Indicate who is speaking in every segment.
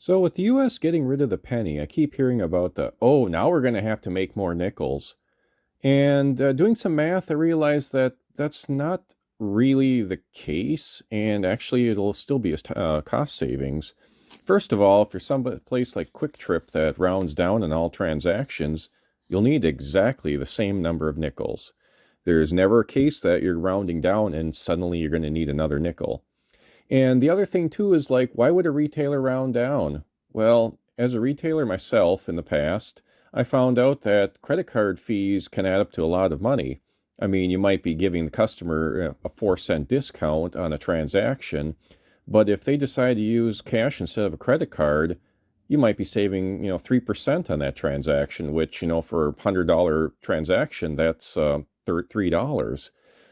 Speaker 1: So with the US getting rid of the penny, I keep hearing about oh, now we're going to have to make more nickels. And doing some math, I realized that that's not really the case, and actually it'll still be a cost savings. First of all, for some place like Quick Trip that rounds down on all transactions, you'll need exactly the same number of nickels. There's never a case that you're rounding down and suddenly you're going to need another nickel. And the other thing too is like, why would a retailer round down? Well, as a retailer myself in the past, I found out that credit card fees can add up to a lot of money. I mean, you might be giving the customer a 4-cent discount on a transaction, but if they decide to use cash instead of a credit card, you might be saving, 3% on that transaction, which, for a $100 transaction, that's $3.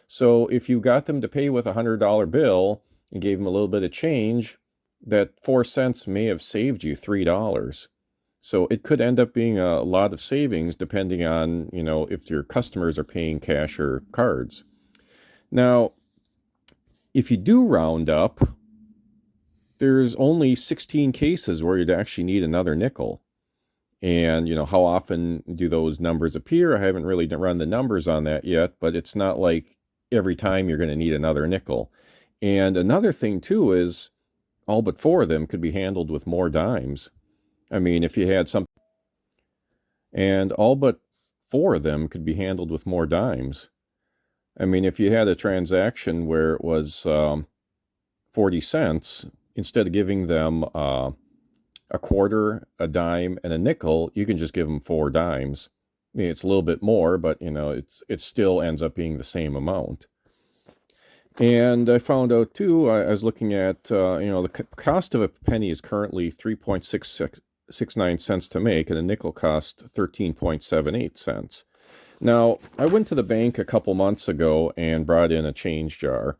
Speaker 1: So if you got them to pay with a $100 bill, and gave them a little bit of change, that 4 cents may have saved you $3. So it could end up being a lot of savings depending on, if your customers are paying cash or cards. Now, if you do round up, there's only 16 cases where you'd actually need another nickel. And, how often do those numbers appear? I haven't really run the numbers on that yet, but it's not like every time you're going to need another nickel. And another thing too is all but 4 of them could be handled with more dimes. I mean, if you had some, and all but 4 of them could be handled with more dimes. I mean, if you had a transaction where it was 40 cents, instead of giving them a quarter, a dime, and a nickel, you can just give them 4 dimes. I mean, it's a little bit more, but it still ends up being the same amount. And I found out too, I was looking at, the cost of a penny is currently 3.69 cents to make, and a nickel costs 13.78 cents. Now, I went to the bank a couple months ago and brought in a change jar.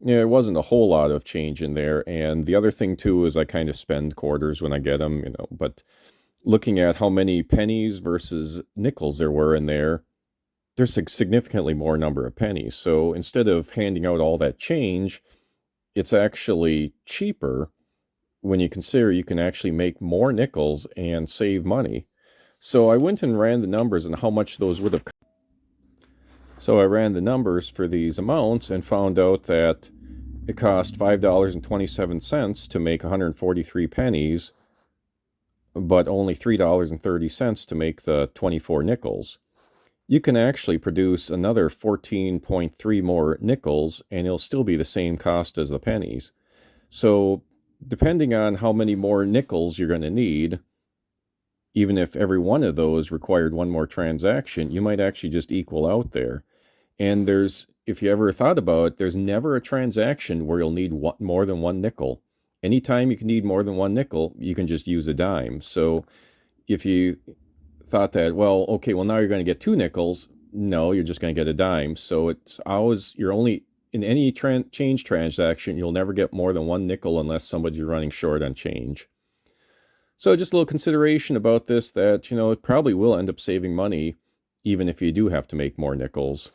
Speaker 1: There wasn't a whole lot of change in there, and the other thing too is I kind of spend quarters when I get them, but looking at how many pennies versus nickels there were in there, there's a significantly more number of pennies. So instead of handing out all that change, it's actually cheaper when you consider you can actually make more nickels and save money. So I went and ran the numbers on how much those would have. So I ran the numbers for these amounts and found out that it cost $5.27 to make 143 pennies, but only $3.30 to make the 24 nickels. You can actually produce another 14.3 more nickels, and it'll still be the same cost as the pennies. So depending on how many more nickels you're going to need, even if every one of those required one more transaction, you might actually just equal out there. And if you ever thought about it, there's never a transaction where you'll need more than one nickel. Anytime you can need more than one nickel, you can just use a dime. So if you thought that, well, okay, well, now you're going to get 2 nickels. No, you're just going to get a dime. So it's always, you're only, in any change transaction, you'll never get more than 1 nickel unless somebody's running short on change. So just a little consideration about this, that, it probably will end up saving money, even if you do have to make more nickels.